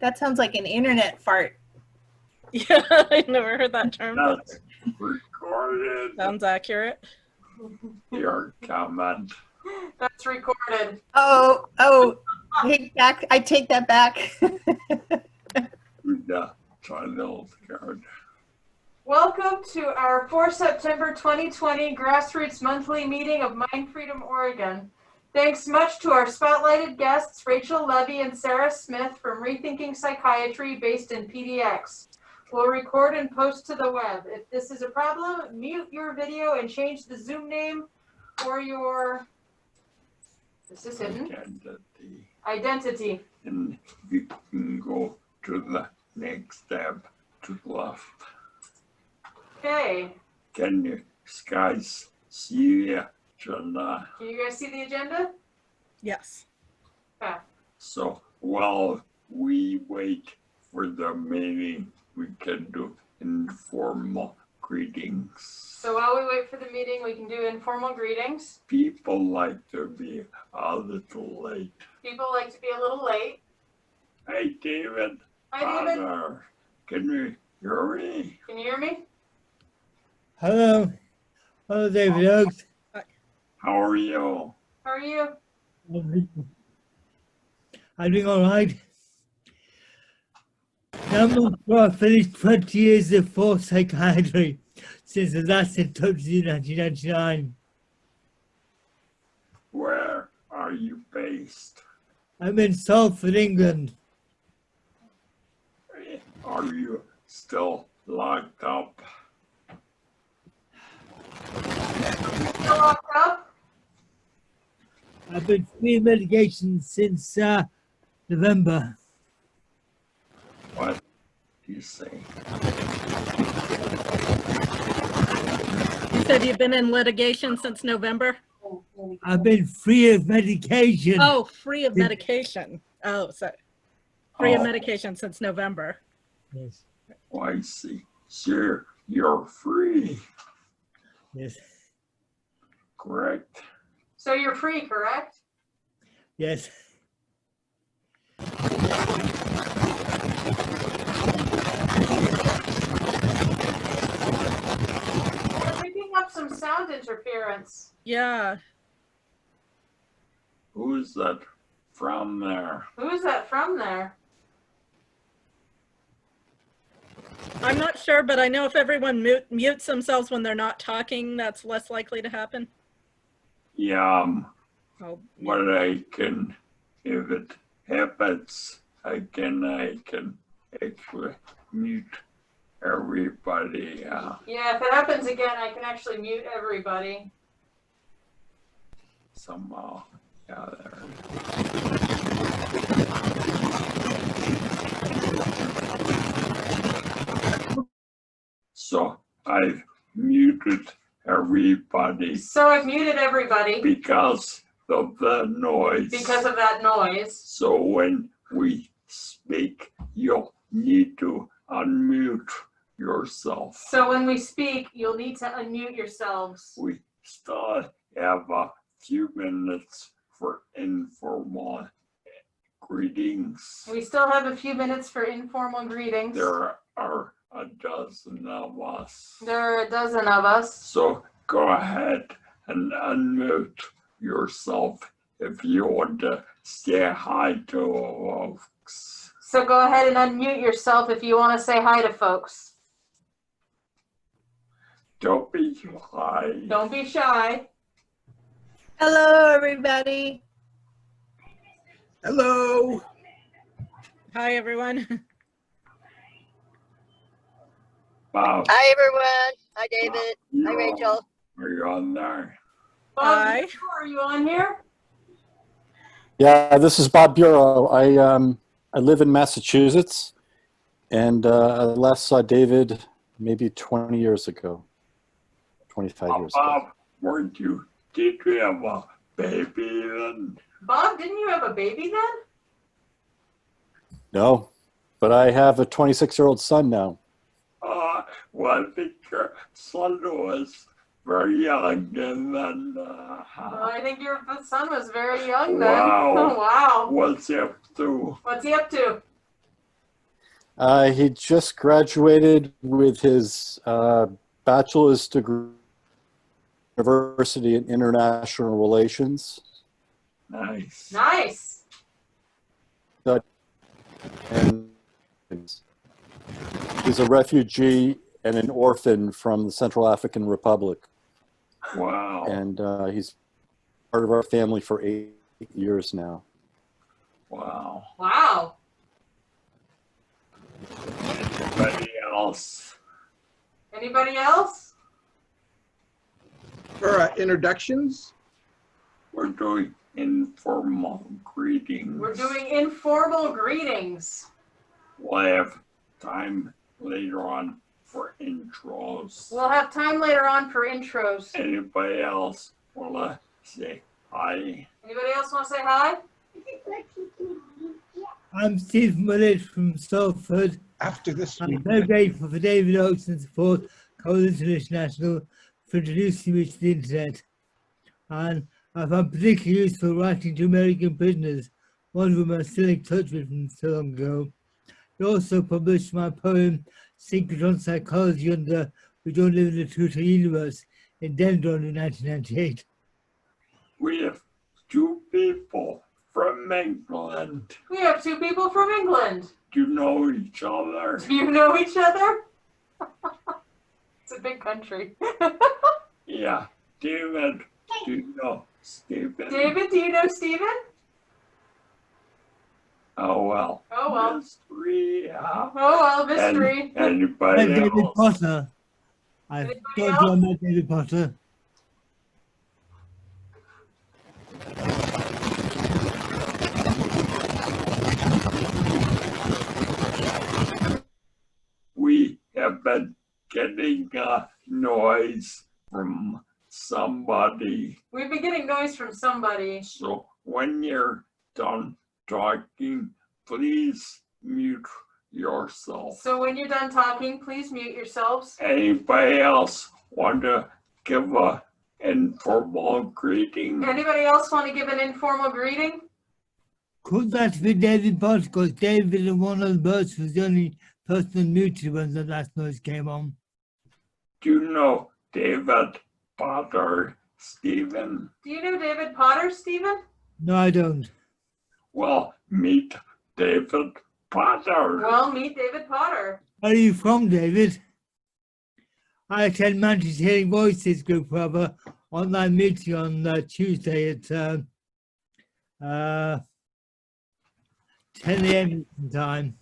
That sounds like an internet fart. Yeah, I never heard that term. That's recorded. Sounds accurate. Your comment. That's recorded. Oh, I take that back. The title card. Welcome to our 4 September 2020 Grassroots Monthly Meeting of MindFreedom, Oregon. Thanks much to our spotlighted guests, Rachel Levy and Sarah Smith from Rethinking Psychiatry based in PDX. We'll record and post to the web. If this is a problem, mute your video and change the Zoom name or your, this is hidden, identity. And you can go to the next tab to the left. Okay. Can you guys see the agenda? Can you guys see the agenda? Yes. Okay. So while we wait for the meeting, we can do informal greetings. So while we wait for the meeting, we can do informal greetings. People like to be a little late. People like to be a little late. Hey, David. Hi, David. Can you hear me? Can you hear me? Hello. Hello, David Oaks. How are you? How are you? I'm doing all right. Now I finished 20 years of full psychiatry since the last in touch in 1999. Where are you based? I'm in Salford, England. Are you still locked up? Still locked up? I've been free of medication since November. What do you say? You said you've been in litigation since November? I've been free of medication. Oh, free of medication. Oh, so free of medication since November. Yes. Oh, I see. Sure, you're free. Yes. Correct. So you're free, correct? Yes. We're picking up some sound interference. Yeah. Who's that from there? Who is that from there? I'm not sure, but I know if everyone mutes themselves when they're not talking, that's less likely to happen. Yeah, Oh, what I can, if it happens, I can actually mute everybody. Yeah, if it happens again, I can actually mute everybody. Somehow. Yeah, there. So I've muted everybody So I've muted everybody because of the noise. because of that noise. So when we speak, you'll need to unmute yourself. So when we speak, you'll need to unmute yourselves. We still have a few minutes for informal greetings. We still have a few minutes for informal greetings. There are a dozen of us. There are a dozen of us. So go ahead and unmute yourself if you want to say hi to folks. So go ahead and unmute yourself if you want to say hi to folks. Don't be shy. Don't be shy. Hello, everybody. Hello. hi, everyone. Bob, Hi, everyone. Hi, David. Hi, Rachel. are you on there? Bob, Hi. are you on here? Yeah, this is Bob Bureau. I live in Massachusetts, and I last saw David maybe 20 years ago, 25 years ago. Bob, did you have a baby then? Bob, didn't you have a baby then? No, but I have a 26-year-old son now. Well, I think your son was very young and then. Well, I think your son was very young then. Wow. Oh, wow. What's he up to? What's he up to? He just graduated with his bachelor's degree, University in International Relations, Nice. Nice. and he's a refugee and an orphan from the Central African Republic. Wow. And he's part of our family for 8 years now. Wow. Wow. Anybody else? Anybody else? For introductions, We're doing informal greetings. We're doing informal greetings. We'll have time later on for intros. We'll have time later on for intros. Anybody else want to say hi? Anybody else want to say hi? I'm Steve Mullett from Salford. after this I'm week, very grateful for David Oakes and support Coalition International for introducing me to the internet. And I found particularly useful writing to American prisoners, one of whom I'm still in touch with from so long ago. He also published my poem, Secret on Psychology, under We Don't Live in a Total Universe, in Denver in 1998. We have two people from England. We have two people from England. Do you know each other? Do you know each other? It's a big country. Yeah. David, do you know Stephen? David, do you know Stephen? Oh, well. Oh, well. Mystery, yeah. Oh, well, mystery. And Anybody David else? Potter. I Anybody don't else? know about David Potter. We have been getting noise from somebody. We've been getting noise from somebody. So when you're done talking, please mute yourself. So when you're done talking, please mute yourselves. Anybody else want to give a informal greeting? Anybody else want to give an informal greeting? Could that be David Potter? Because David and one of the birds was the only person muted when the last noise came on. Do you know David Potter, Stephen? Do you know David Potter, Stephen? No, I don't. Well, meet David Potter. Well, meet David Potter. Where are you from, David? I attend Mantis Hearing Voices group for an online meeting on Tuesday at 10 a.m. time.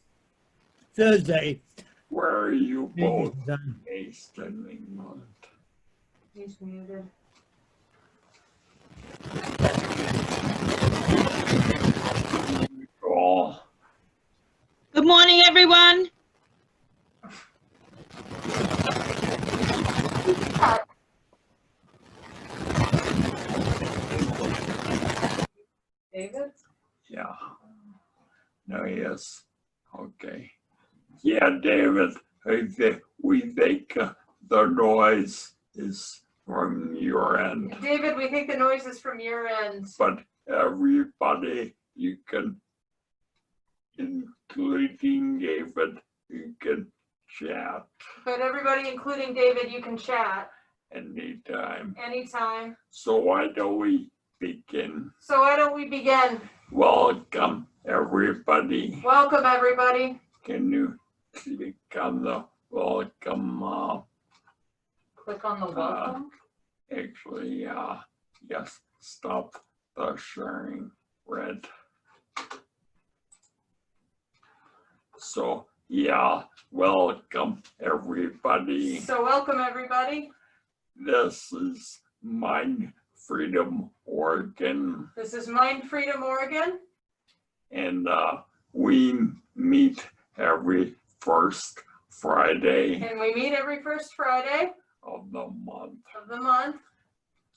Thursday. Where are you both Eastern time. based in England? He's muted. Oh, Good morning, everyone. David? yeah. No, yes. Okay. Yeah, David, we think the noise is from your end, David, we think the noise is from your end. but everybody, you can, including David, you can chat But everybody, including David, you can chat anytime. anytime. So why don't we begin? So why don't we begin? Welcome, everybody. Welcome, everybody. Can you click on the welcome? Click on the welcome. Actually, yes, stop the sharing, Red. So, yeah, welcome, everybody. So welcome, everybody. This is MindFreedom Oregon, This is MindFreedom Oregon. and we meet every first Friday And we meet every first Friday of the month of the month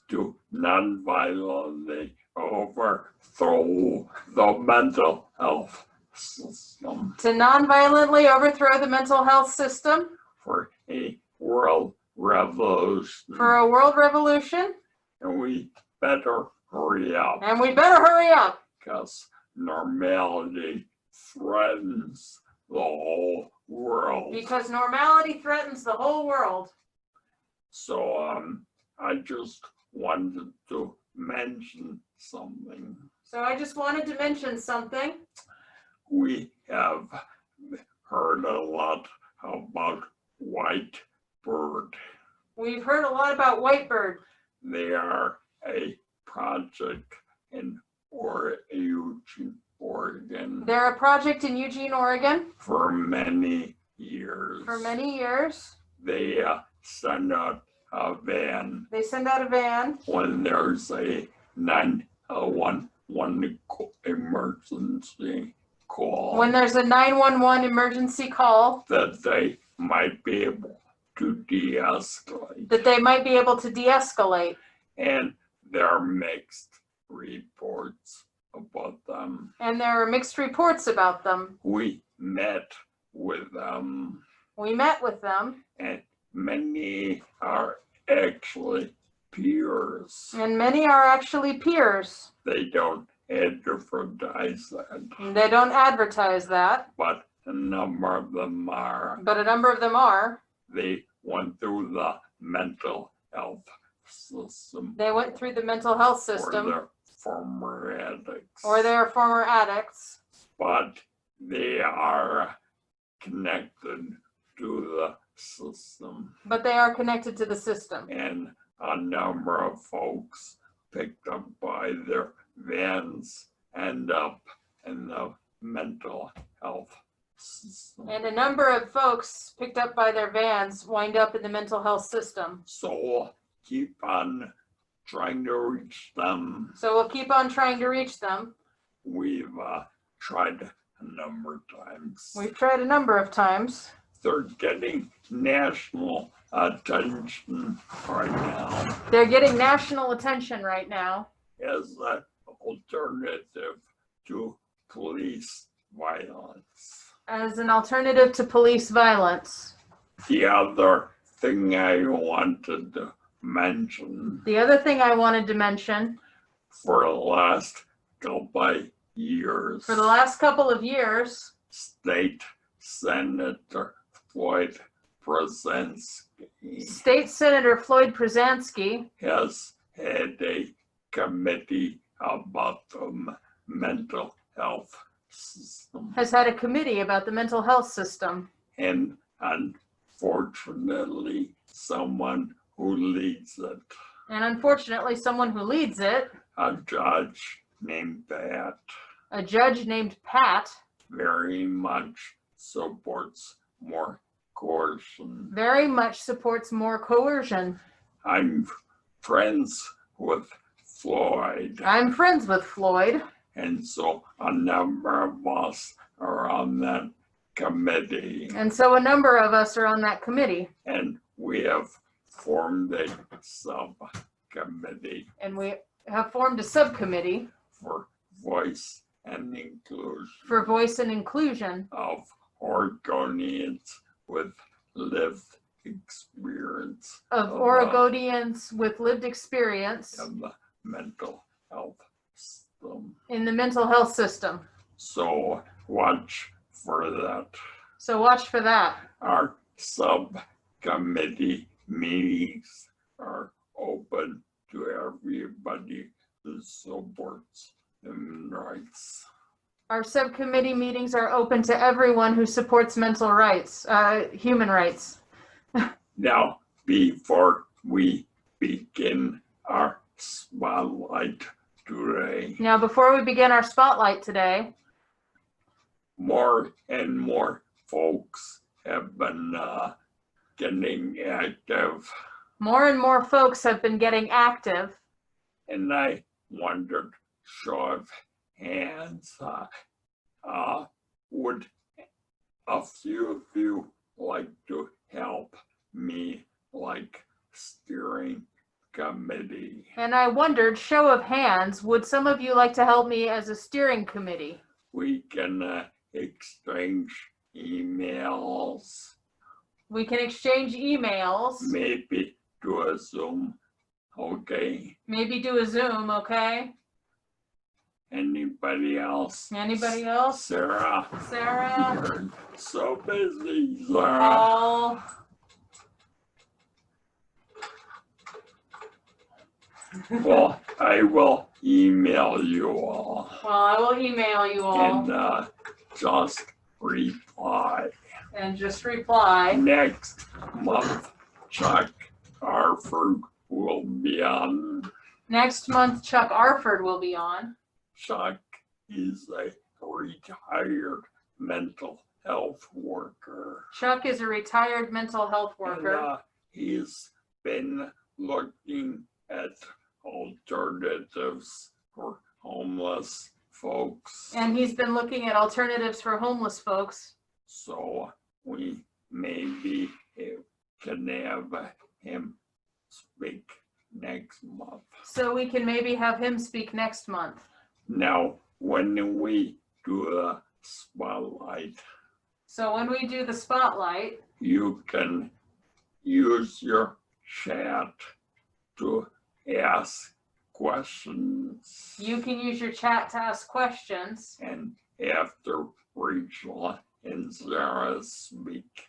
to non-violently overthrow the mental health system to non-violently overthrow the mental health system for a world revolution. for a world revolution. And we better hurry up, And we better hurry up because normality threatens the whole world. Because normality threatens the whole world. So I just wanted to mention something. So I just wanted to mention something. We have heard a lot about white bird. We've heard a lot about Whitebird. They are a project in Eugene, Oregon They're a project in Eugene, Oregon for many years. for many years. They send out a van They send out a van when there's a 911 emergency call when there's a 911 emergency call that they might be able to de-escalate. that they might be able to de-escalate. And there are mixed reports about them. And there are mixed reports about them. We met with them, We met with them, and many are actually peers. and many are actually peers. They don't advertise that, They don't advertise that, but a number of them are. but a number of them are. They went through the mental health system. They went through the mental health Or system, they're former addicts. or they are former addicts, But they are connected to the system. but they are connected to the system. And a number of folks picked up by their vans end up in the mental health system. And a number of folks picked up by their vans wind up in the mental health system. So keep on trying to reach them. So we'll keep on trying to reach them. We've tried a number of times. We've tried a number of times. They're getting national attention right now They're getting national attention right now as an alternative to police violence. as an alternative to police violence. The other thing I wanted to mention, The other thing I wanted to mention, for the last couple of years, for the last couple of years, State Senator Floyd Brzezinski State Senator Floyd Brzezinski has had a committee about the mental health system. has had a committee about the mental health system. And unfortunately, someone who leads it, And unfortunately, someone who leads it, a judge named Pat, a judge named Pat, very much supports more coercion. very much supports more coercion. I'm friends with Floyd, I'm friends with Floyd, and so a number of us are on that committee, and so a number of us are on that committee, and we have formed a subcommittee and we have formed a subcommittee for voice and inclusion for voice and inclusion of Oregonians with lived experience of of, Oregonians with lived experience of the mental health system. in the mental health system. So watch for that. So watch for that. Our subcommittee meetings are open to everybody who supports human rights. Our subcommittee meetings are open to everyone who supports mental rights, human rights. Now, before we begin our spotlight today, Now, before we begin our spotlight today, more and more folks have been getting active, more and more folks have been getting active. and I wondered, show of hands, would a few of you like to help me, like steering committee? And I wondered, show of hands, would some of you like to help me as a steering committee? We can exchange emails, We can exchange emails, maybe do a Zoom, okay? maybe do a Zoom, okay? Anybody else? Anybody else? Sarah? Sarah? You're so busy, Sarah. Paul? Well, I will email you all Well, I will email you all and just reply. and just reply. Next month, Chuck Arford will be on. Next month, Chuck Arford will be on. Chuck is a retired mental health worker. Chuck is a retired mental health And worker. he's been looking at alternatives for homeless folks. And he's been looking at alternatives for homeless folks. So we maybe can have him speak next month. So we can maybe have him speak next month. Now, when we do a spotlight, So when we do the spotlight, you can use your chat to ask questions. you can use your chat to ask questions. And after Rachel and Sarah speak,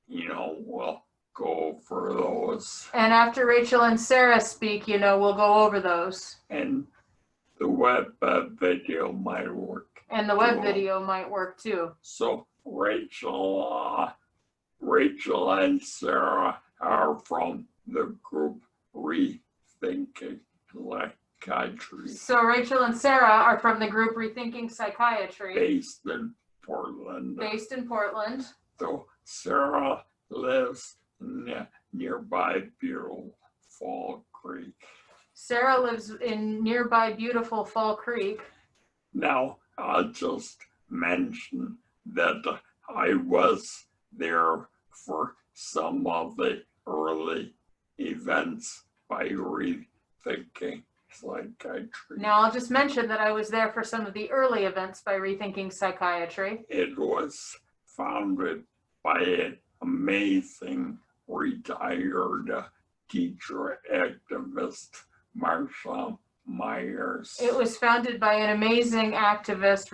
we'll go for those. And after Rachel and Sarah speak, we'll go over those. And the web video might work. And the web Cool. video might work too. So Rachel and Sarah are from the group Rethinking Psychiatry, So Rachel and Sarah are from the group Rethinking Psychiatry, based in Portland. based in Portland. So Sarah lives in nearby beautiful Fall Creek. Sarah lives in nearby beautiful Fall Creek. Now, I'll just mention that I was there for some of the early events by Rethinking Psychiatry. Now I'll just mention that I was there for some of the early events by Rethinking Psychiatry. It was founded by an amazing retired teacher activist, Marsha Myers. It was founded by an amazing activist,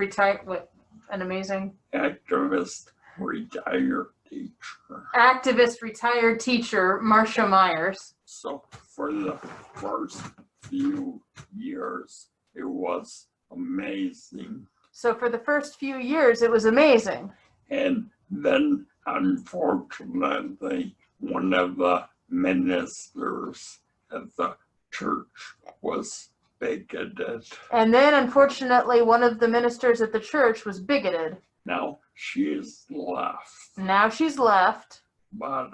Activist, retired teacher. activist retired teacher, Marsha Myers. So for the first few years, it was amazing. So for the first few years, it was amazing. And then, unfortunately, one of the ministers at the church was bigoted. And then, unfortunately, one of the ministers at the church was bigoted. Now she's left, Now she's left. but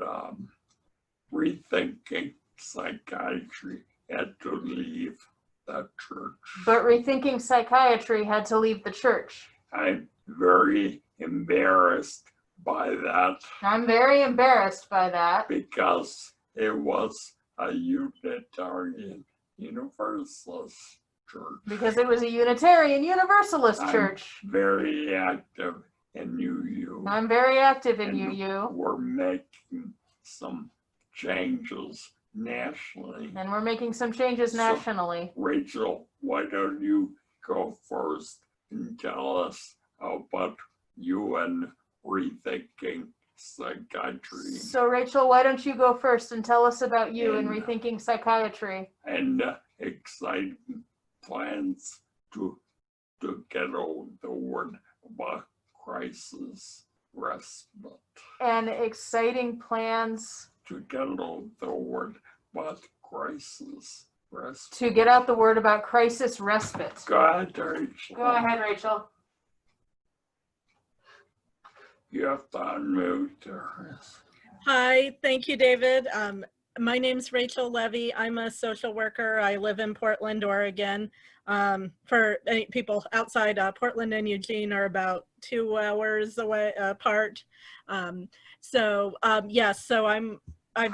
Rethinking Psychiatry had to leave the church. But Rethinking Psychiatry had to leave the church. I'm very embarrassed by that I'm very embarrassed by that because it was a Unitarian Universalist church. because it was a Unitarian Universalist I'm church. very active in UU. I'm very active in And UU, We're making some changes nationally. and we're making some changes So- nationally. Rachel, why don't you go first and tell us about you and Rethinking Psychiatry So Rachel, why don't you go first and tell us about you and And- Rethinking Psychiatry and exciting plans to get over the word about crisis respite. and exciting plans To get over the word about crisis respite. to get out the word about crisis respite. Go ahead, Rachel. Go ahead, Rachel. You have to unmute her. Hi, thank you, David. My name's Rachel Levy. I'm a social worker. I live in Portland, Oregon. For any people outside Portland and Eugene are about 2 hours away apart. So I've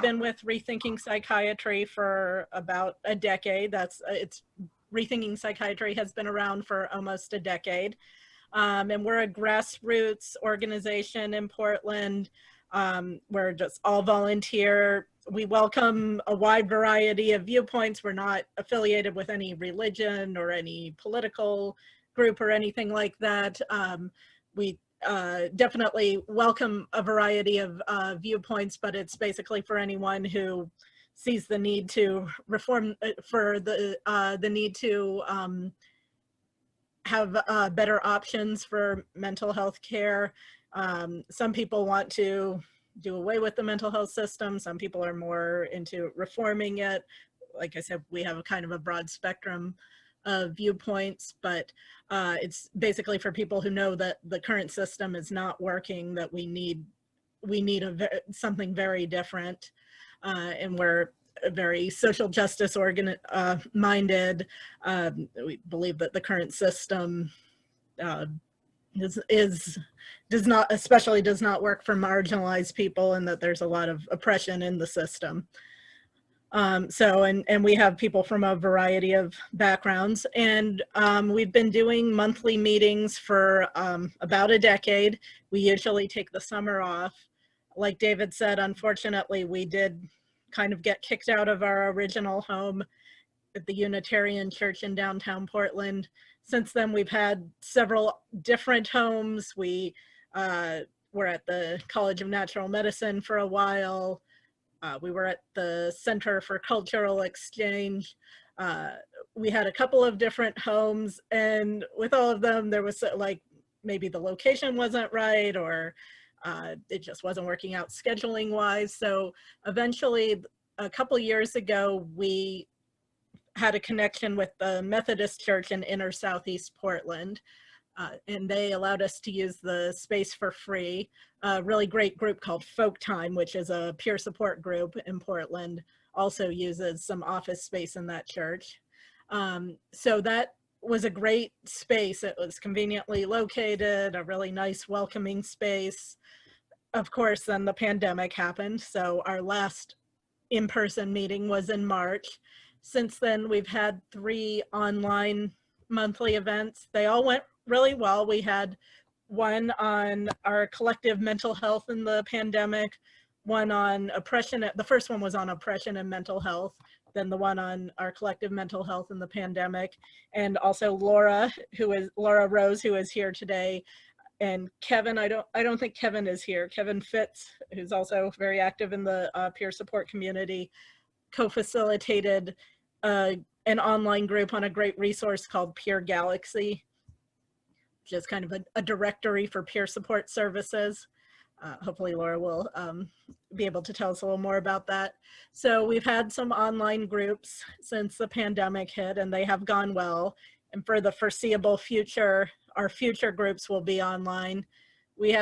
been with Rethinking Psychiatry for about a decade. Rethinking Psychiatry has been around for almost a decade. And we're a grassroots organization in Portland. We're just all volunteer we welcome a wide variety of viewpoints. We're not affiliated with any religion or any political group or anything like that. We definitely welcome a variety of viewpoints, but it's basically for anyone who sees the need to reform, for the need to have better options for mental health care. Some people want to do away with the mental health system. Some people are more into reforming it. Like I said, we have a kind of a broad spectrum of viewpoints, but it's basically for people who know that the current system is not working, that we need something very different, and we're very social justice minded. We believe that the current system does not work for marginalized people, and that there's a lot of oppression in the system. And we have people from a variety of backgrounds, and we've been doing monthly meetings for about a decade. We usually take the summer off. Like David said, unfortunately, we did kind of get kicked out of our original home at the Unitarian Church in downtown Portland. Since then, we've had several different homes. We were at the College of Natural Medicine for a while. We were at the Center for Cultural Exchange. We had a couple of different homes, and with all of them, there was like, maybe the location wasn't right, or it just wasn't working out scheduling wise. So eventually, a couple years ago, we had a connection with the Methodist Church in inner Southeast Portland, and they allowed us to use the space for free. A really great group called Folk Time, which is a peer support group in Portland, also uses some office space in that church. So that was a great space. It was conveniently located, a really nice welcoming space. Of course, then the pandemic happened, so our last in-person meeting was in March. Since then, we've had 3 online monthly events. They all went really well. We had one on our collective mental health in the pandemic, one on oppression. The first one was on oppression and mental health, then the one on our collective mental health in the pandemic, and also Laura Rose, who is here today, and Kevin. I don't think Kevin is here. Kevin Fitz, who's also very active in the peer support community, co-facilitated an online group on a great resource called Peer Galaxy, which is kind of a directory for peer support services. Hopefully Laura will be able to tell us a little more about that. So we've had some online groups since the pandemic hit, and they have gone well. And for the foreseeable future, our future groups will be online. We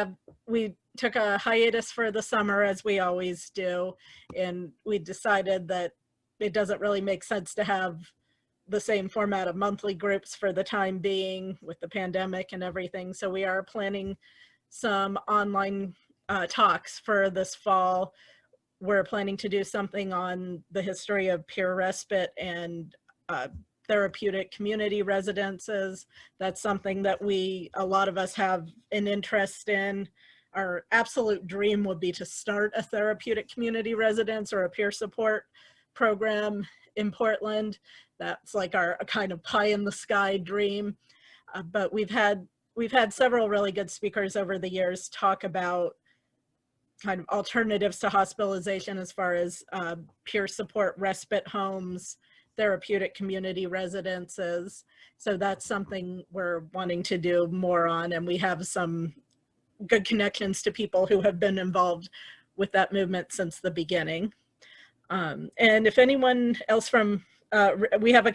took a hiatus for the summer, as we always do, and we decided that it doesn't really make sense to have the same format of monthly groups for the time being with the pandemic and everything. So we are planning some online talks for this fall. We're planning to do something on the history of peer respite and therapeutic community residences. That's something that a lot of us have an interest in. Our absolute dream would be to start a therapeutic community residence or a peer support program in Portland. That's like our kind of pie in the sky dream. But we've had several really good speakers over the years talk about kind of alternatives to hospitalization as far as peer support respite homes, therapeutic community residences. So that's something we're wanting to do more on, and we have some good connections to people who have been involved with that movement since the beginning. And if anyone else from, we have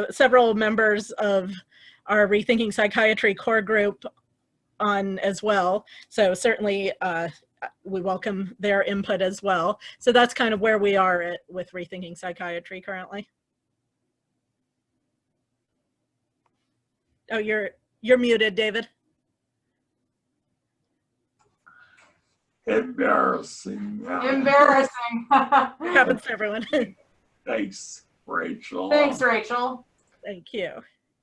several members of our Rethinking Psychiatry core group on as well. So certainly we welcome their input as well. So that's kind of where we are with Rethinking Psychiatry currently. Oh, you're muted, David. Embarrassing. Embarrassing. It happens to everyone. Thanks, Rachel. Thanks, Rachel. Thank you.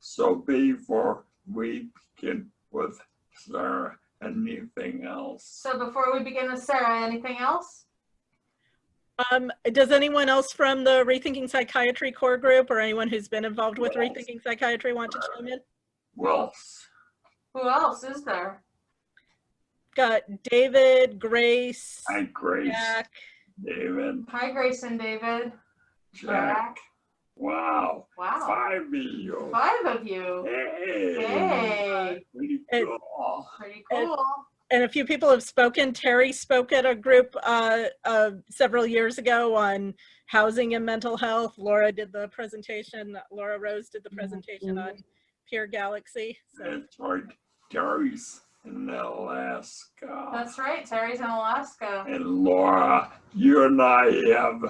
So before we begin with Sarah, anything else? So before we begin with Sarah, anything else? Does anyone else from the Rethinking Psychiatry core group or anyone who's been involved with Well, Rethinking Psychiatry want to chime in? Well, Who else is there? Got David, Grace, hi, Grace, Jack. David, Hi, Grace and David. Jack. Wow. Wow. 5 of you. 5 of you. Hey. Hey. Pretty And- cool. Pretty cool. And a few people have spoken. Terry spoke at a group several years ago on housing and mental health. Laura did the presentation. Laura Rose did the presentation on Peer Galaxy. So That's right. Terry's in Alaska. That's right. Terry's in Alaska. And Laura, you and I have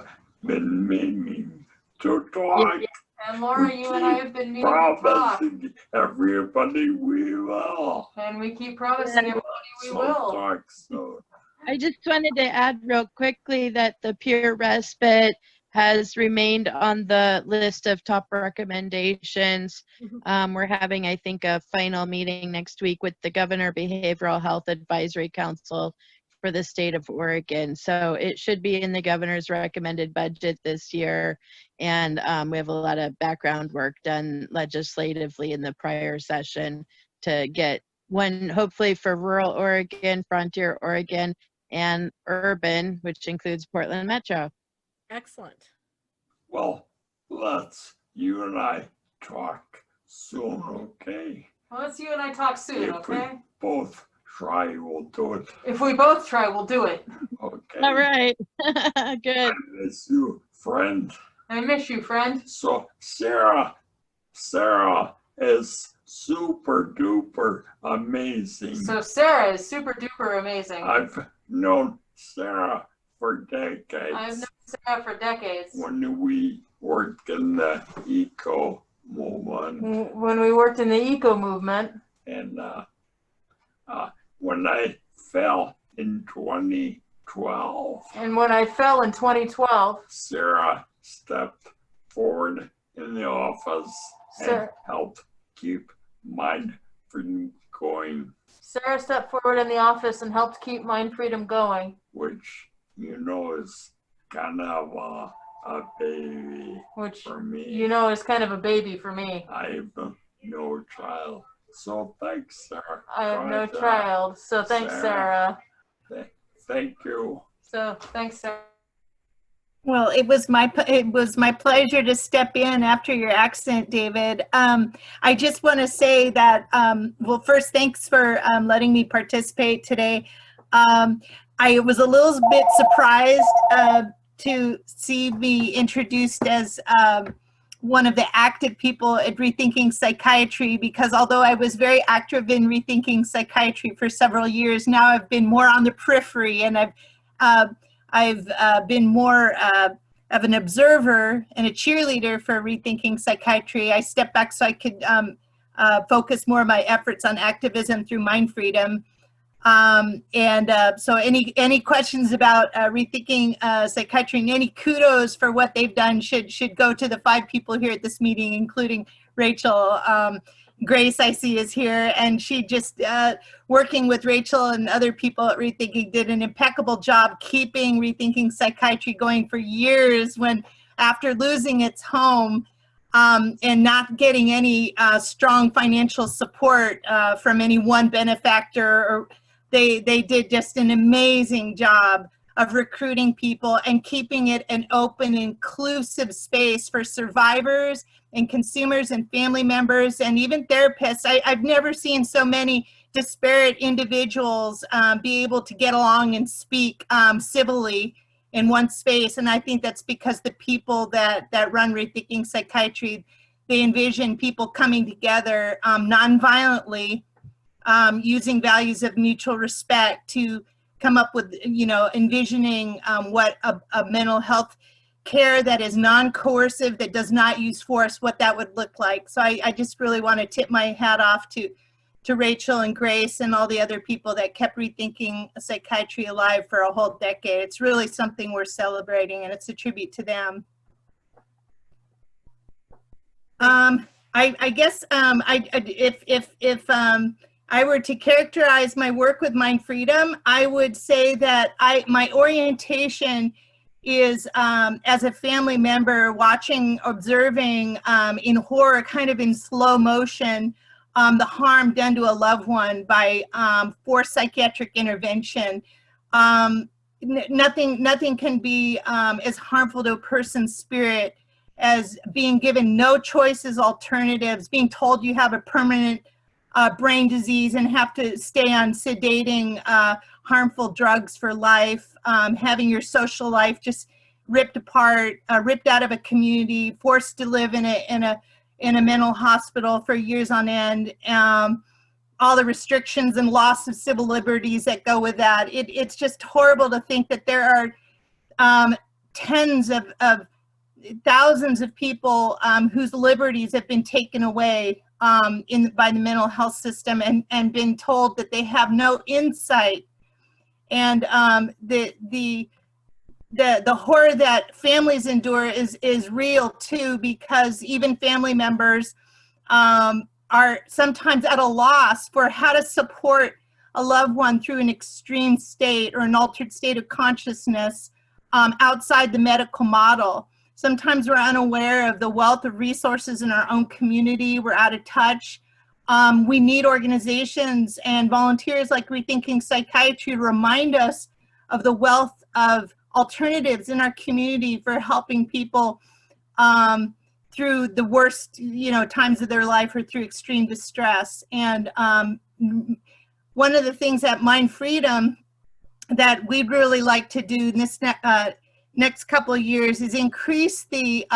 been meaning to talk. And Laura, you and I have been meeting to talk. Promising everybody we will. And we keep promising everybody we So will. talk soon. I just wanted to add real quickly that the peer respite has remained on the list of top recommendations. We're having, I think, a final meeting next week with the Governor Behavioral Health Advisory Council for the state of Oregon. So it should be in the governor's recommended budget this year. And we have a lot of background work done legislatively in the prior session to get one, hopefully for rural Oregon, frontier Oregon, and urban, which includes Portland Metro. excellent. Well, you and I talk soon, okay? Well, let's you and I talk soon, If we okay? both try, we'll do it, If we both try, we'll do it. okay? All right. Good. I miss you, friend. I miss you, friend. So Sarah is super duper amazing. So Sarah is super duper amazing. I've known Sarah for decades. I've known Sarah for decades. When we worked in the eco movement, When we worked in the eco movement, and when I fell in 2012, and when I fell in 2012, Sarah stepped forward in the office and Sarah- helped keep MindFreedom going, Sarah stepped forward in the office and helped keep MindFreedom going, which you know is kind of a baby which for me. you know is kind of a baby for me. I have no child, so thanks, Sarah. I have no Right, child, so thanks, Sarah. Thank you. So thanks, Sarah. Well, it was my pleasure to step in after your accent, David. I just want to say that, well, first, thanks for letting me participate today. I was a little bit surprised to see me introduced as one of the active people at Rethinking Psychiatry, because although I was very active in Rethinking Psychiatry for several years, now I've been more on the periphery, and I've been more of an observer and a cheerleader for Rethinking Psychiatry. I stepped back so I could focus more of my efforts on activism through MindFreedom. So any questions about Rethinking Psychiatry and any kudos for what they've done should go to the 5 people here at this meeting, including Rachel. Grace, I see, is here, and she just, working with Rachel and other people at Rethinking, did an impeccable job keeping Rethinking Psychiatry going for years when, after losing its home and not getting any strong financial support from any one benefactor, or they did just an amazing job of recruiting people and keeping it an open, inclusive space for survivors and consumers and family members and even therapists. I've never seen so many disparate individuals be able to get along and speak civilly in one space. And I think that's because the people that run Rethinking Psychiatry, they envision people coming together nonviolently, using values of mutual respect to come up with, envisioning what a mental health care that is non-coercive, that does not use force, what that would look like. So I just really want to tip my hat off to Rachel and Grace and all the other people that kept Rethinking Psychiatry alive for a whole decade. It's really something we're celebrating, and it's a tribute to them. I guess if I were to characterize my work with MindFreedom, I would say that my orientation is as a family member watching, observing in horror, kind of in slow motion, the harm done to a loved one by forced psychiatric intervention. Nothing can be as harmful to a person's spirit as being given no choices, alternatives, being told you have a permanent brain disease and have to stay on sedating harmful drugs for life, having your social life just ripped apart, ripped out of a community, forced to live in a mental hospital for years on end, all the restrictions and loss of civil liberties that go with that. It's just horrible to think that there are tens of thousands of people whose liberties have been taken away by the mental health system and been told that they have no insight. And the horror that families endure is real too, because even family members are sometimes at a loss for how to support a loved one through an extreme state or an altered state of consciousness outside the medical model. Sometimes we're unaware of the wealth of resources in our own community. We're out of touch. We need organizations and volunteers like Rethinking Psychiatry to remind us of the wealth of alternatives in our community for helping people through the worst, times of their life or through extreme distress. And one of the things at MindFreedom that we'd really like to do in this next couple of years is increase the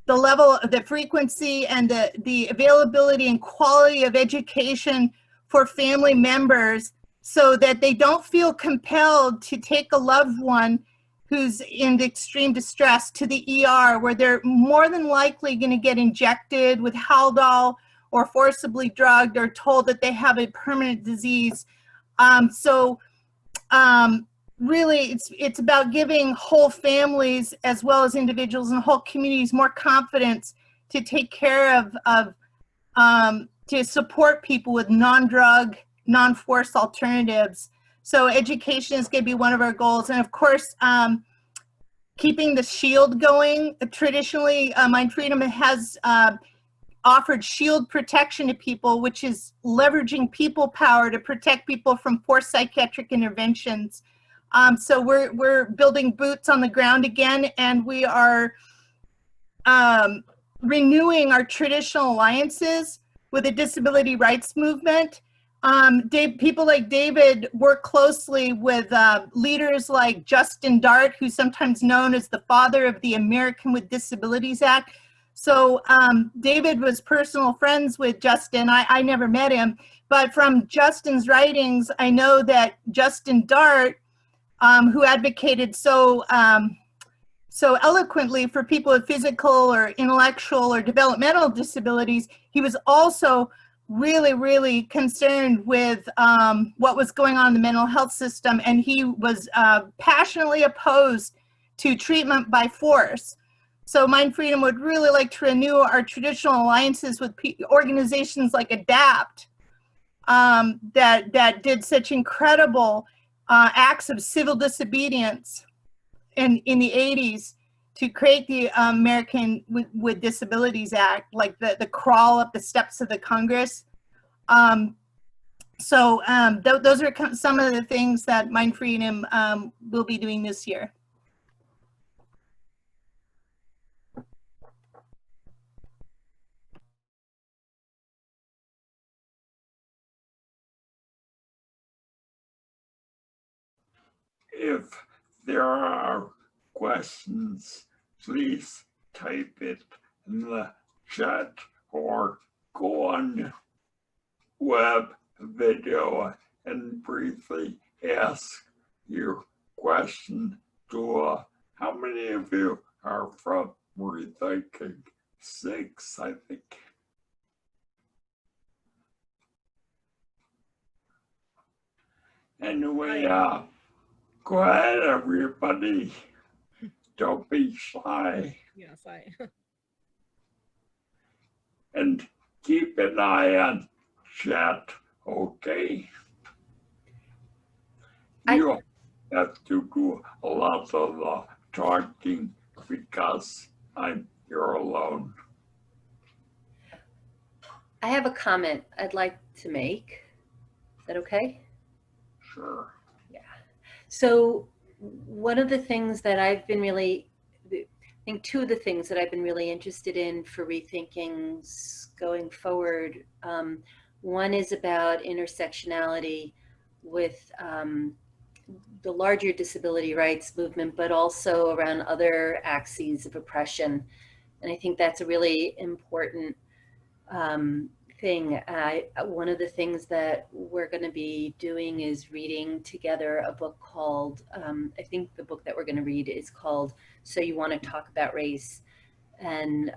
level, the frequency, and the availability and quality of education for family members, so that they don't feel compelled to take a loved one who's in extreme distress to the ER, where they're more than likely going to get injected with Haldol or forcibly drugged or told that they have a permanent disease. Really, it's about giving whole families as well as individuals and whole communities more confidence to take care of to support people with non-drug, non-force alternatives. So education is going to be one of our goals. And of course, keeping the shield going. Traditionally, MindFreedom has offered shield protection to people, which is leveraging people power to protect people from forced psychiatric interventions. So we're building boots on the ground again, and we are renewing our traditional alliances with the disability rights movement. People like David work closely with leaders like Justin Dart, who's sometimes known as the father of the American with Disabilities Act. So David was personal friends with Justin. I never met him, but from Justin's writings, I know that Justin Dart, who advocated so eloquently for people with physical or intellectual or developmental disabilities, he was also really, really concerned with what was going on in the mental health system, and he was passionately opposed to treatment by force. So MindFreedom would really like to renew our traditional alliances with organizations like ADAPT that did such incredible acts of civil disobedience in the 80s to create the American with Disabilities Act, like the crawl up the steps of the Congress. Those are some of the things that MindFreedom will be doing this year. If there are questions, please type it in the chat or go on web video and briefly ask your question to how many of you are from Rethinking 6, I think. Anyway, go ahead, everybody. Don't be shy. Yes, And keep an eye on chat, okay? You have to do a lot of the talking because I'm here alone. I have a comment I'd like to make. Is that okay? Sure. So one of the things that I've been really, I think two of the things that I've been really interested in for rethinkings going forward, one is about intersectionality with the larger disability rights movement, but also around other axes of oppression. And I think that's a really important thing. One of the things that we're going to be doing is reading together a book called, I think the book that we're going to read is called So You Want to Talk About Race, and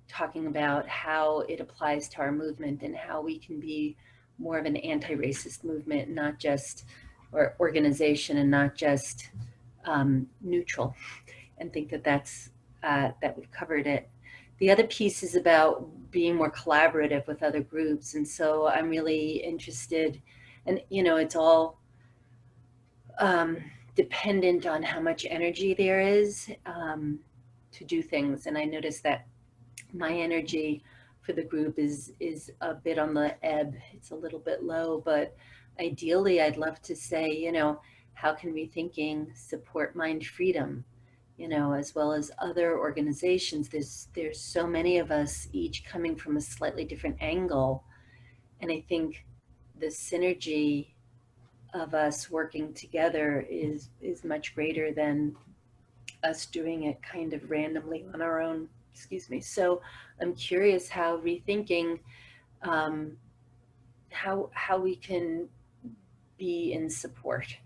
talking about how it applies to our movement and how we can be more of an anti-racist movement, not just, or organization, and not just neutral, and think that that's, that we've covered it. The other piece is about being more collaborative with other groups. And so I'm really interested, and you know, it's all dependent on how much energy there is to do things. And I noticed that my energy for the group is a bit on the ebb. It's a little bit low, but ideally I'd love to say, you know, how can rethinking support MindFreedom? You know, as well as other organizations. There's so many of us, each coming from a slightly different angle. And I think the synergy of us working together is much greater than us doing it kind of randomly on our own. Excuse me. So I'm curious how rethinking, how we can be in support.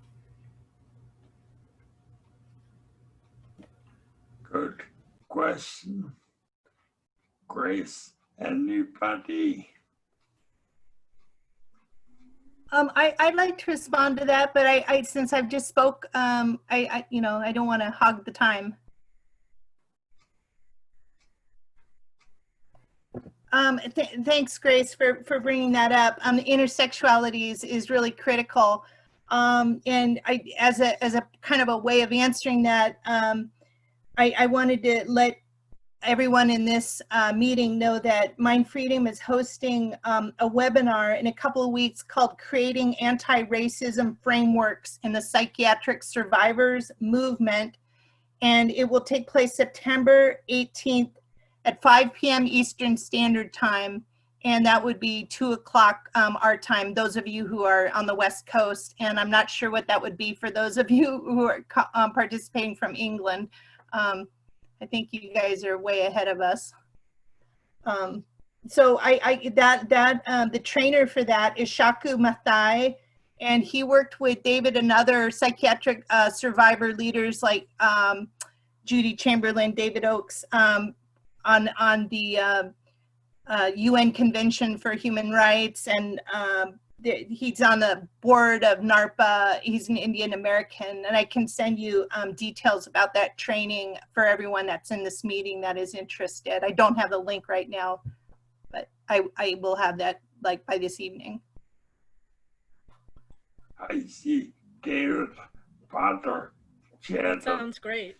Good question. Grace, anybody? I'd like to respond to that, but I since I've just spoke, you know, I don't want to hog the time. Thanks, Grace, for bringing that up. The intersexuality is really critical, and as a kind of a way of answering that, I wanted to let everyone in this meeting know that MindFreedom is hosting a webinar in a couple of weeks called Creating Anti-Racism Frameworks in the Psychiatric Survivors Movement. And it will take place September 18th at 5 p.m. Eastern Standard Time. And that would be 2 o'clock our time, those of you who are on the West Coast. And I'm not sure what that would be for those of you who are participating from England. I think you guys are way ahead of us. So the trainer for that is Shaku Mathai, and he worked with David and other psychiatric survivor leaders like Judy Chamberlain, David Oakes, on the UN Convention for Human Rights, and he's on the board of NARPA. He's an Indian American, and I can send you details about that training for everyone that's in this meeting that is interested. I don't have the link right now, but I will have that like by this evening. I see David Potter chat. Sounds great.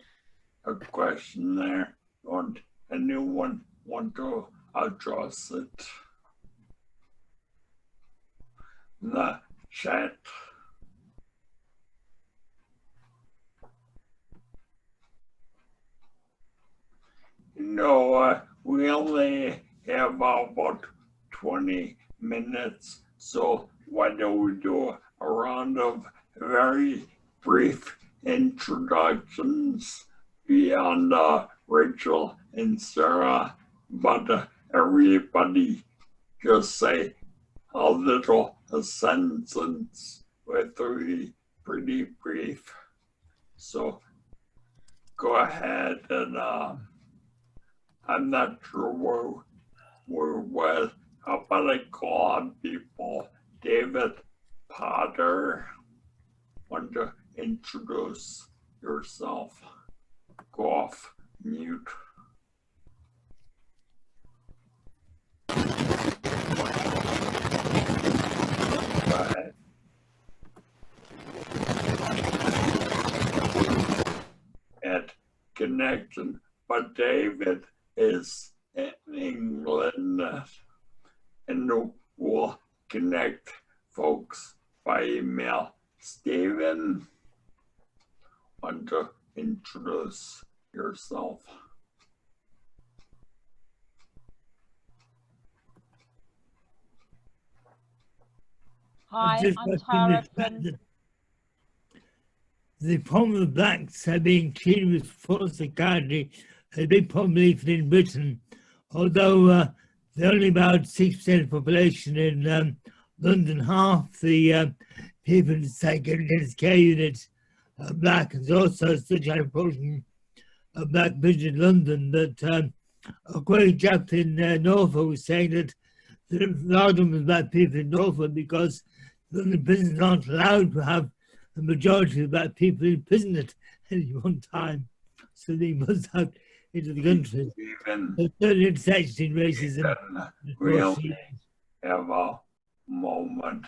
A question there. Don't anyone want to address it? The chat. You know, we only have about 20 minutes, so why don't we do a round of very brief introductions beyond Rachel and Sarah, but everybody just say a little a sentence with pretty brief. So go ahead and I'm not sure where was. How about I call on people? David Potter, want to introduce yourself? Go off mute. connection, but David is in England, and we'll connect folks by email. Stephen, want to introduce yourself? Hi, I'm Tara from... The problem of blacks are being treated with full psychiatry is a big problem in Britain, although they're only about 6% of the population in London. Half the people in the psychiatric care unit are black, and there's also such a proportion of black people in London that a great chap in Norfolk was saying that there are a large number of black people in Norfolk because London prisons aren't allowed to have the majority of black people in prison at any one time, so they must have into the country. There's certain intersections in racism. We'll have a moment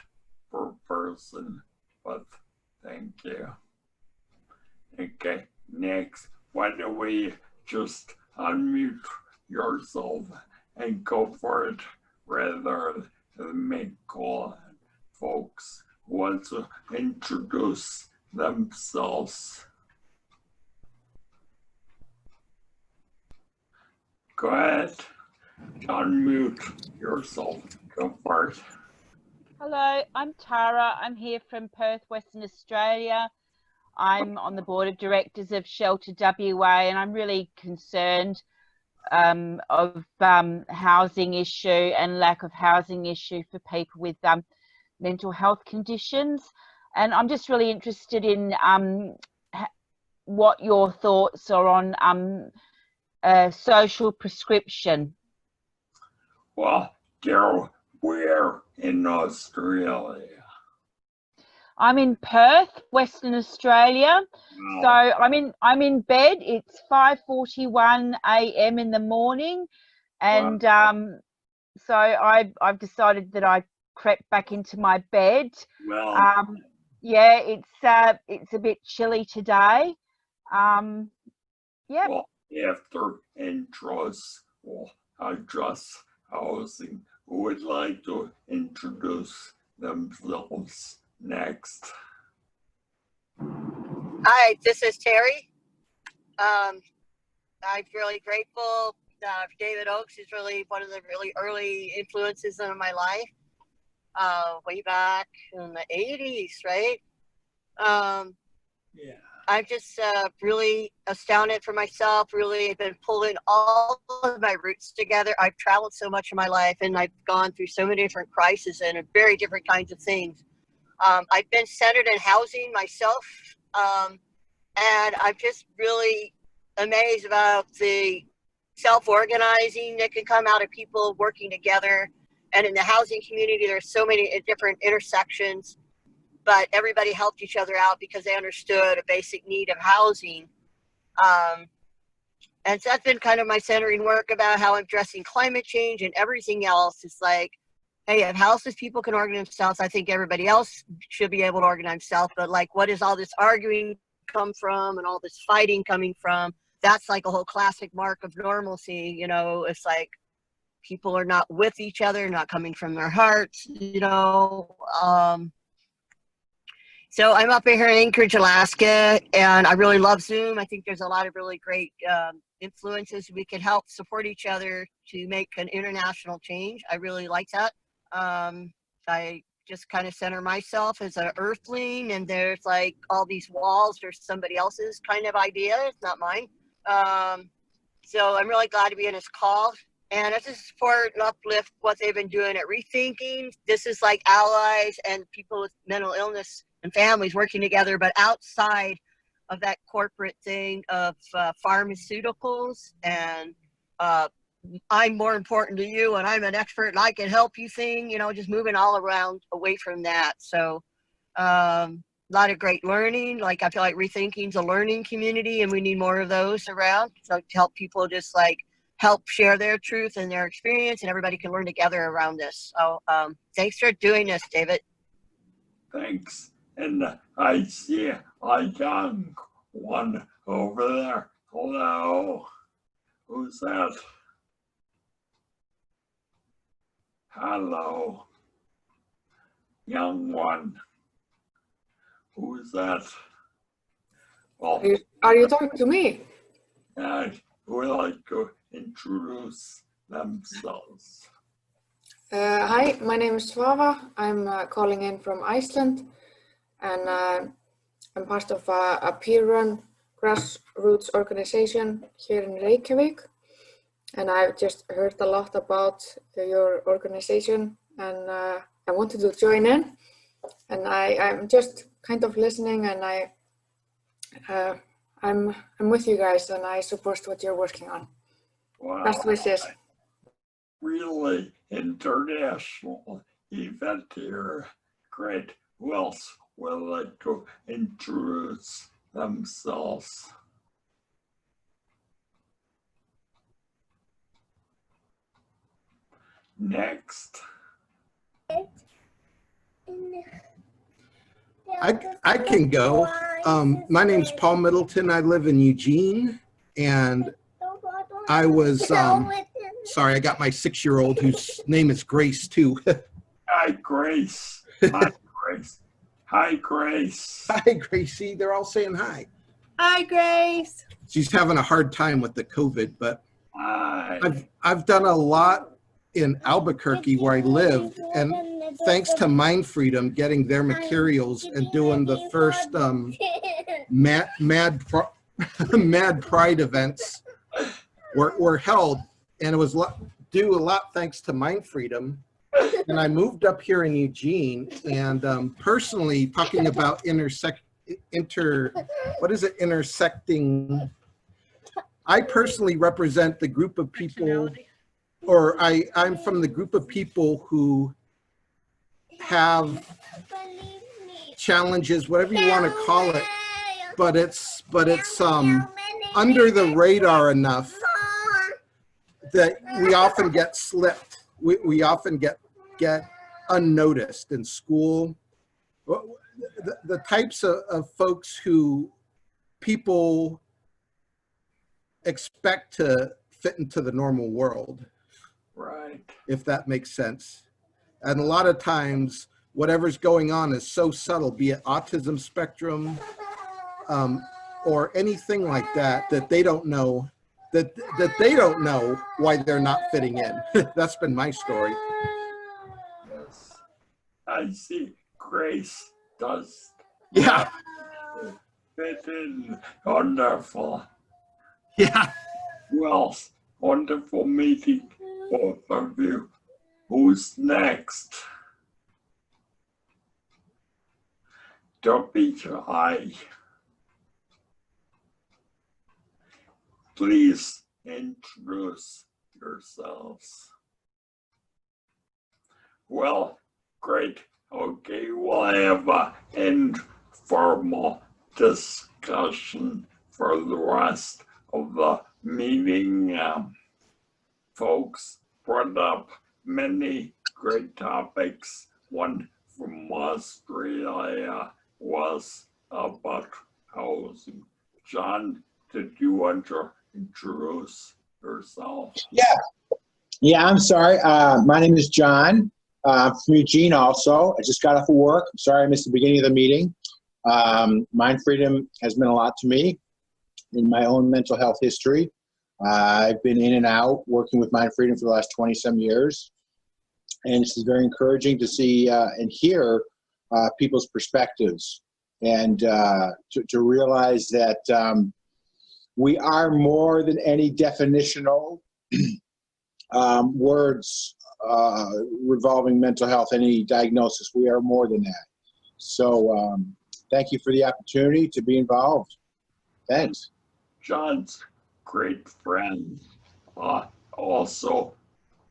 per person, but thank you. Okay, next, why don't we just unmute yourself and go for it rather than make call folks who want to introduce themselves. Go ahead, unmute yourself. Go for it. Hello, I'm Tara. I'm here from Perth, Western Australia. I'm on the board of directors of Shelter WA, and I'm really concerned of housing issue and lack of housing issue for people with mental health conditions. And I'm just really interested in what your thoughts are on social prescription. Well, Daryl, where in Australia? I'm in Perth, Western Australia. Wow. So I'm in bed. It's 5:41 a.m. in the morning, and Wow. so I've decided that I crept back into my bed. Well, yeah, it's a bit chilly today. Yeah. well, after intros, we'll address housing. Who would like to introduce themselves next? Hi, this is Terry. I'm really grateful. David Oakes is really one of the really early influences in my life, way back in the 80s, right? Yeah. I'm just really astounded for myself. Really, I've been pulling all of my roots together. I've traveled so much in my life, and I've gone through so many different crises and very different kinds of things. I've been centered in housing myself, and I'm just really amazed about the self-organizing that can come out of people working together. And in the housing community, there's so many different intersections, but everybody helped each other out because they understood a basic need of housing. And so that's been kind of my centering work about how I'm addressing climate change and everything else. It's like, hey, if houseless people can organize themselves, I think everybody else should be able to organize themselves. But like, what is all this arguing come from and all this fighting coming from? That's like a whole classic mark of normalcy. You know, it's like people are not with each other, not coming from their hearts, you know. So I'm up here in Anchorage, Alaska, and I really love Zoom. I think there's a lot of really great influences. We can help support each other to make an international change. I really like that. I just kind of center myself as an earthling, and there's like all these walls are somebody else's kind of idea. It's not mine. So I'm really glad to be in this call. And it's to support and uplift what they've been doing at Rethinking. This is like allies and people with mental illness and families working together, but outside of that corporate thing of pharmaceuticals and I'm more important to you and I'm an expert and I can help you thing, you know, just moving all around away from that. So a lot of great learning. Like I feel like Rethinking's a learning community and we need more of those around. So to help people just like help share their truth and their experience, and everybody can learn together around this. So thanks for doing this, David. Thanks. And I see a young one over there. Hello? Who's that? Hello? Young one. Who's that? Well, Are you talking to me? I would like to introduce themselves. Hi, my name is Svava. I'm calling in from Iceland, and I'm part of a peer-run grassroots organization here in Reykjavik. And I've just heard a lot about your organization, and I wanted to join in. And I'm just kind of listening, and I'm with you guys, and I support what you're working on. Wow. Best wishes. Really international event here. Great. Who else would like to introduce themselves? Next. I can go. My name's Paul Middleton. I live in Eugene, and I was sorry, I got my 6-year-old whose name is Grace too. Hi, Grace. Hi, Grace. Hi, Grace. Hi, Gracie. They're all saying hi. Hi, Grace. She's having a hard time with the COVID, but Hi. I've done a lot in Albuquerque where I lived, and thanks to MindFreedom getting their materials and doing the first Mad Pride events were held, and it was due a lot thanks to MindFreedom. And I moved up here in Eugene, and personally talking about intersecting. I personally represent the group of people, or I'm from the group of people who have challenges, whatever you want to call it, but it's under the radar enough that we often get slipped. We often get unnoticed in school. The types of folks who people expect to fit into the normal world. Right. If that makes sense. And a lot of times, whatever's going on is so subtle, be it autism spectrum or anything like that, that they don't know, that they don't know why they're not fitting in. That's been my story. Yes. I see Grace does. Yeah. Fit in. Wonderful. Yeah. Well, wonderful meeting both of you. Who's next? Don't be shy. Please introduce yourselves. Well, great. Okay, we'll have an informal discussion for the rest of the meeting. Folks brought up many great topics. One from Australia was about housing. John, did you want to introduce yourself? Yeah, I'm sorry. My name is John. I'm from Eugene also. I just got off of work. I'm sorry I missed the beginning of the meeting. MindFreedom has meant a lot to me in my own mental health history. I've been in and out working with MindFreedom for the last 20-some years. And this is very encouraging to see and hear people's perspectives, and to realize that we are more than any definitional words revolving mental health, any diagnosis. We are more than that. So thank you for the opportunity to be involved. Thanks. John's great friend. Also,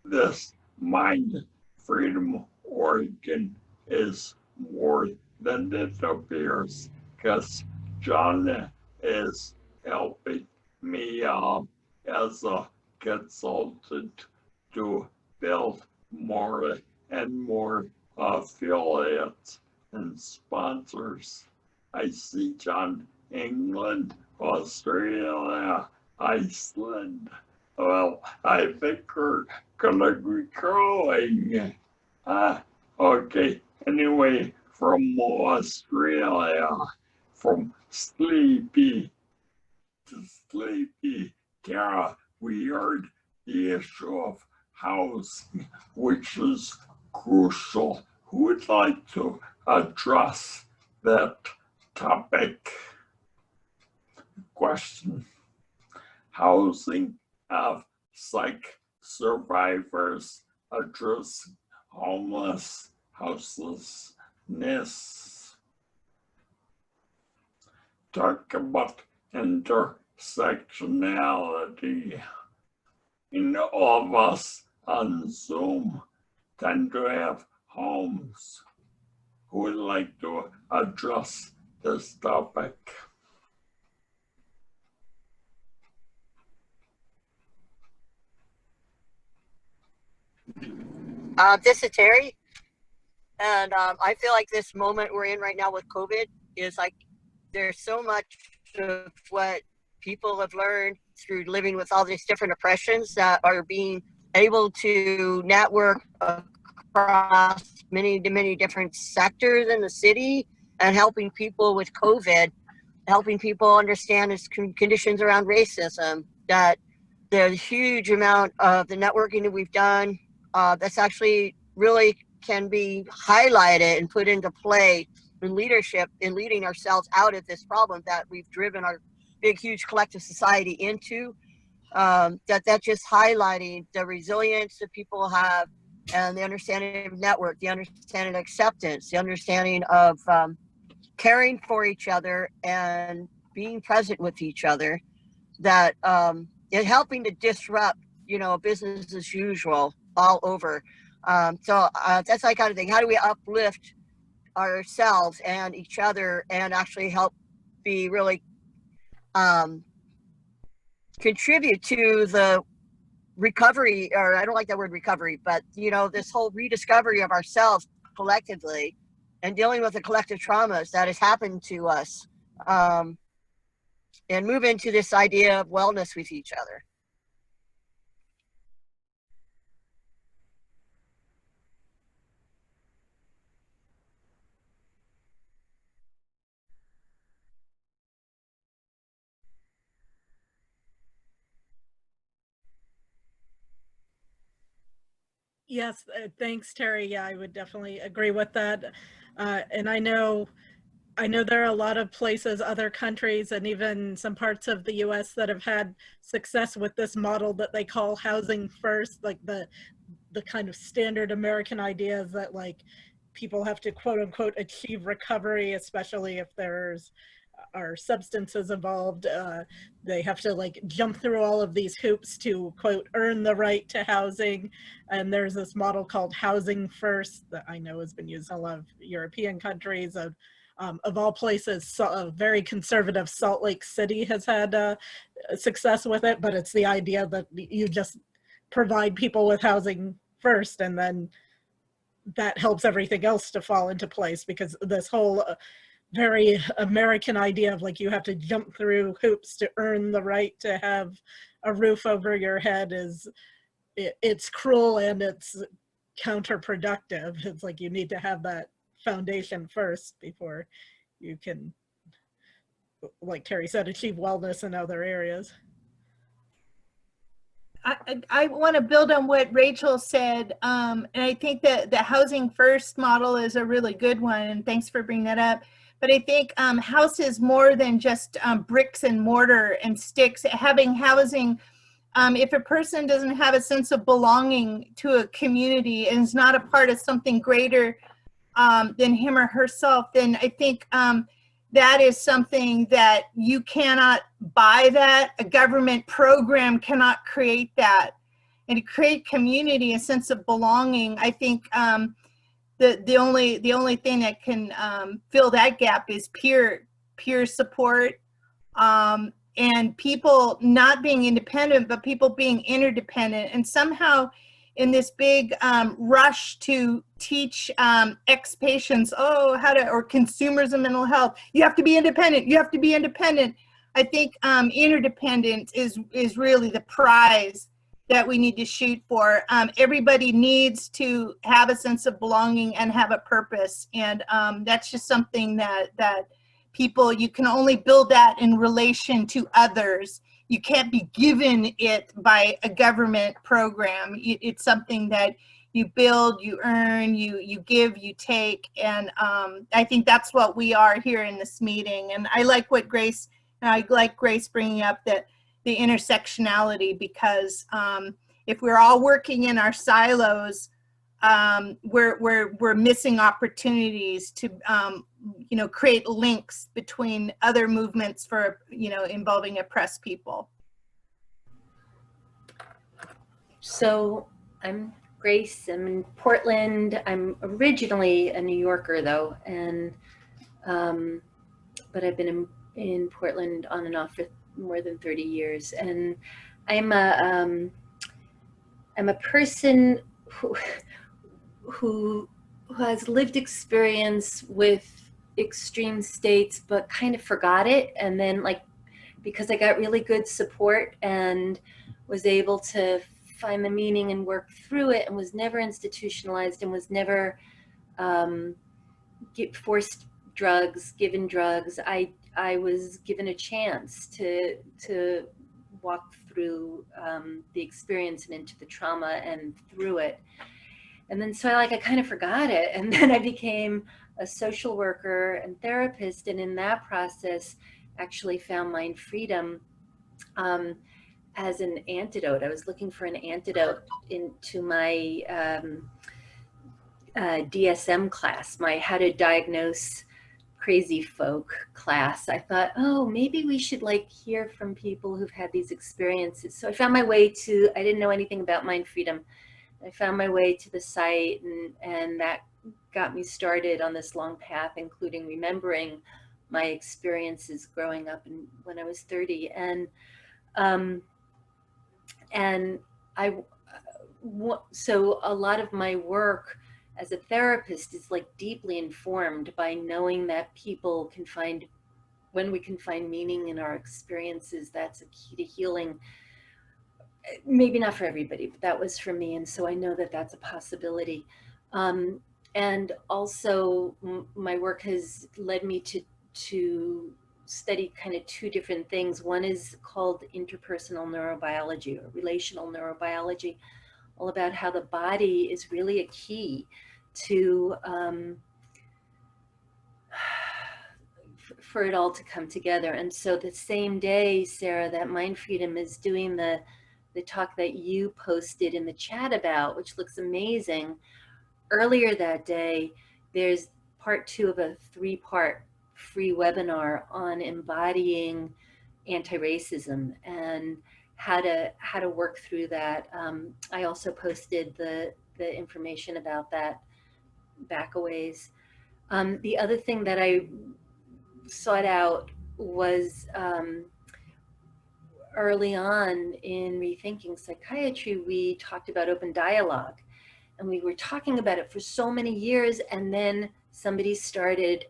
this MindFreedom Oregon is more than it appears, because John is helping me as a consultant to build more and more affiliates and sponsors. I see John England Australia, Iceland. Well, I think we're gonna be growing. Okay, anyway, from Australia, from sleepy to sleepy, Tara, we heard the issue of housing, which is crucial. Who would like to address that topic? Question. Housing of psych survivors address houselessness. Talk about intersectionality. All of us on Zoom tend to have homes. Who would like to address this topic? This is Terry, and I feel like this moment we're in right now with COVID is like there's so much of what people have learned through living with all these different oppressions that are being able to network across many different sectors in the city and helping people with COVID, helping people understand its conditions around racism, that the huge amount of the networking that we've done that's actually really can be highlighted and put into play in leadership, in leading ourselves out of this problem that we've driven our big, huge collective society into. That's just highlighting the resilience that people have and the understanding of network, the understanding of acceptance, the understanding of caring for each other and being present with each other, that and helping to disrupt, business as usual all over. So that's that kind of thing. How do we uplift ourselves and each other and actually help be really contribute to the recovery, or I don't like that word recovery, but this whole rediscovery of ourselves collectively and dealing with the collective traumas that has happened to us, and move into this idea of wellness with each other. Yes, thanks, Terry. Yeah, I would definitely agree with that. And I know there are a lot of places, other countries, and even some parts of the US that have had success with this model that they call housing first, like the kind of standard American ideas that like people have to quote unquote achieve recovery, especially if are substances involved. They have to like jump through all of these hoops to quote earn the right to housing. And there's this model called housing first that I know has been used in a lot of European countries. Of all places, a very conservative Salt Lake City has had success with it, but it's the idea that you just provide people with housing first, and then that helps everything else to fall into place, because this whole very American idea of like you have to jump through hoops to earn the right to have a roof over your head it's cruel and it's counterproductive. It's like you need to have that foundation first before you can, like Terry said, achieve wellness in other areas. I want to build on what Rachel said, and I think that the housing first model is a really good one, and thanks for bringing that up. But I think house is more than just bricks and mortar and sticks. Having housing, if a person doesn't have a sense of belonging to a community and is not a part of something greater than him or herself, then I think that is something that you cannot buy. That a government program cannot create that. And to create community, a sense of belonging, I think the only thing that can fill that gap is peer support, and people not being independent, but people being interdependent. And somehow in this big rush to teach ex-patients, or consumers of mental health, you have to be independent, I think interdependence is really the prize that we need to shoot for. Everybody needs to have a sense of belonging and have a purpose. And that's just something that people, you can only build that in relation to others. You can't be given it by a government program. It's something that you build, you earn, you give, you take. And I think that's what we are here in this meeting. And I like what Grace bringing up that the intersectionality, because if we're all working in our silos, we're missing opportunities to create links between other movements for involving oppressed people. So I'm Grace. I'm in Portland. I'm originally a New Yorker though, and but I've been in Portland on and off for more than 30 years. And I'm a person who has lived experience with extreme states, but kind of forgot it. And then because I got really good support and was able to find the meaning and work through it, and was never institutionalized and was never forced drugs, given drugs. I was given a chance to walk through the experience and into the trauma and through it. And then so I kind of forgot it. And then I became a social worker and therapist. And in that process, actually found MindFreedom as an antidote. I was looking for an antidote into my DSM class, my How to Diagnose Crazy Folk class. I thought, oh, maybe we should hear from people who've had these experiences. So I found my way to, I didn't know anything about MindFreedom. I found my way to the site, and that got me started on this long path, including remembering my experiences growing up when I was 30. So a lot of my work as a therapist is deeply informed by knowing that people can find, when we can find meaning in our experiences, that's a key to healing. Maybe not for everybody, but that was for me. And so I know that that's a possibility. And also my work has led me to study kind of two different things. One is called interpersonal neurobiology or relational neurobiology, all about how the body is really a key to for it all to come together. And so the same day, Sarah, that MindFreedom is doing the talk that you posted in the chat about, which looks amazing, earlier that day, there's part 2 of a 3-part free webinar on embodying anti-racism and how to work through that. I also posted the information about that back a ways. The other thing that I sought out was early on in Rethinking Psychiatry, we talked about open dialogue, and we were talking about it for so many years, and then somebody started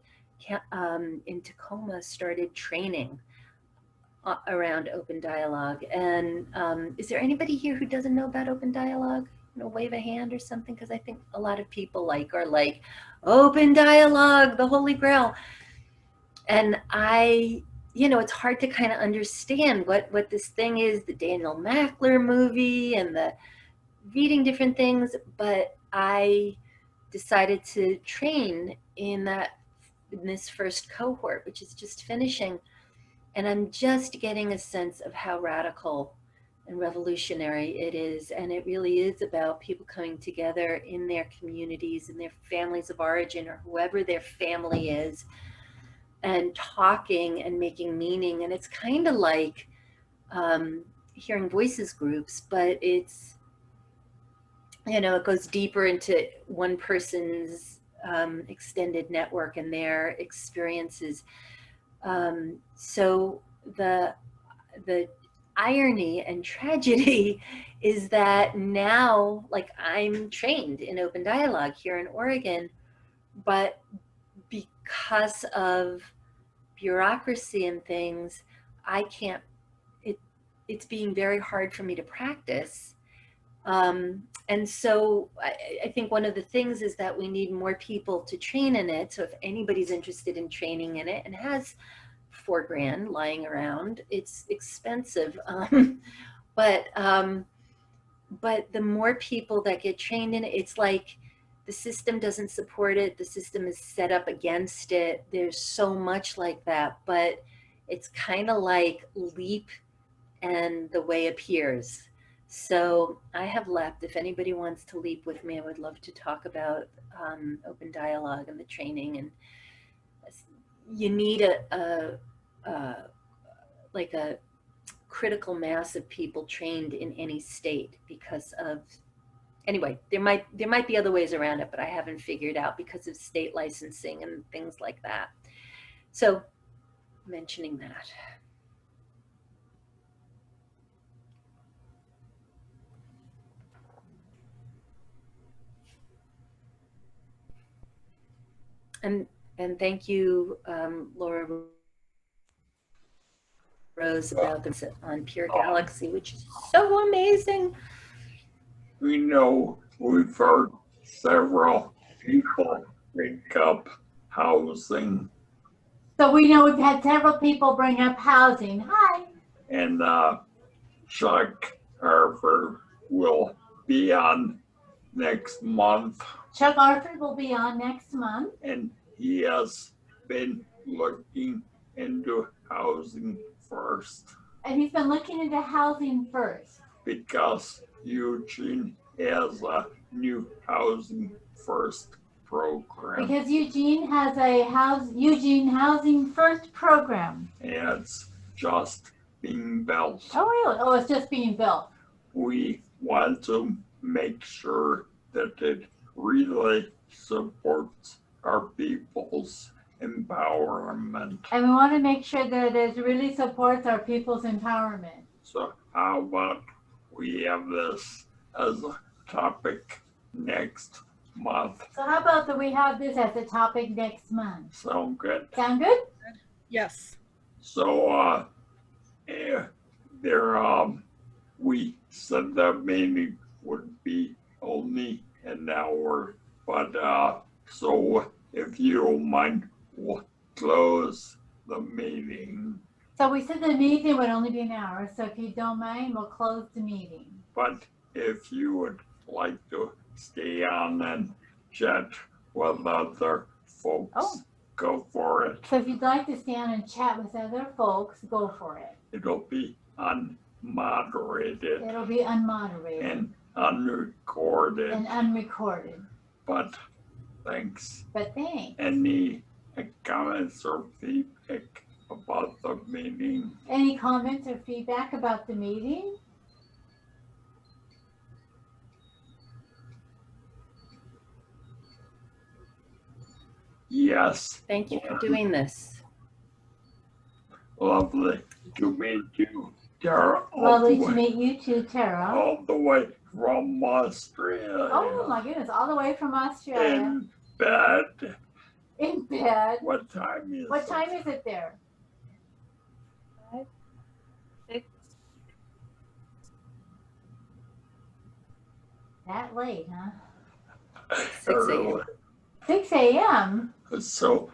in Tacoma started training around open dialogue. And is there anybody here who doesn't know about open dialogue? Wave a hand or something, because I think a lot of people are like, open dialogue, the holy grail. And it's hard to kind of understand what this thing is, the Daniel Mackler movie and the reading different things, but I decided to train in this first cohort, which is just finishing. And I'm just getting a sense of how radical and revolutionary it is. And it really is about people coming together in their communities, in their families of origin, or whoever their family is, and talking and making meaning. And it's kind of like hearing voices groups, but it's, it goes deeper into one person's extended network and their experiences. So the irony and tragedy is that now, I'm trained in open dialogue here in Oregon, but because of bureaucracy and things, I can't, it's being very hard for me to practice. And so I think one of the things is that we need more people to train in it. So if anybody's interested in training in it and has $4,000 lying around, it's expensive. But the more people that get trained in it, it's like the system doesn't support it. The system is set up against it. There's so much like that, but it's kind of like leap and the way appears. So I have left. If anybody wants to leap with me, I would love to talk about open dialogue and the training. And you need a critical mass of people trained in any state because of, anyway, there might be other ways around it, but I haven't figured out because of state licensing and things like that. So mentioning that. And thank you, Laura Rose, about this on Pure Galaxy, which is so amazing. We know we've heard several people pick up housing. So we know we've had several people bring up housing. Hi. And Chuck Harford will be on next month. Chuck Arford will be on next month. And he has been looking into housing first. And he's been looking into housing first. Because Eugene has a new housing first program. Because Eugene has a Eugene Housing First program. And it's just being built. Oh, really? Oh, it's just being built. We want to make sure that it really supports our people's empowerment. And we want to make sure that it really supports our people's empowerment. So how about we have this as a topic next month? So how about that we have this as a topic next month? Sound good? Sound good? Yes. So we said the meeting would be only an hour, but so if you don't mind, we'll close the meeting. So we said the meeting would only be an hour, so if you don't mind, we'll close the meeting. But if you would like to stay on and chat with other folks, go for it. So if you'd like to stay on and chat with other folks, go for it. It'll be unmoderated. It'll be unmoderated. And unrecorded. And unrecorded. But thanks. But thanks. Any comments or feedback about the meeting? Any comments or feedback about the meeting? Yes. Thank you for doing this. Lovely to meet you, Tara. Lovely to meet you too, Tara. All the way from Australia. Oh my goodness, all the way from Australia. In bed. In bed. What time is What time is it there? 5, 6. That late, huh? 6 a.m. 6 a.m. So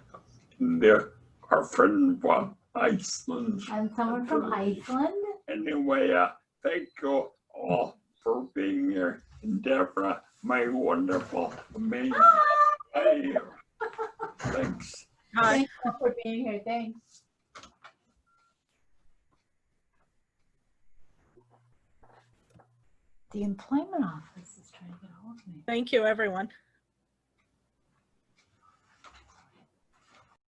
there are friends from Iceland. And someone from Iceland. Anyway, thank you all for being here. And Deborah, my wonderful, amazing. Hi. Thanks. Hi. Thank you for being here. Thanks. The employment office is trying to get a hold of me. Thank you, everyone.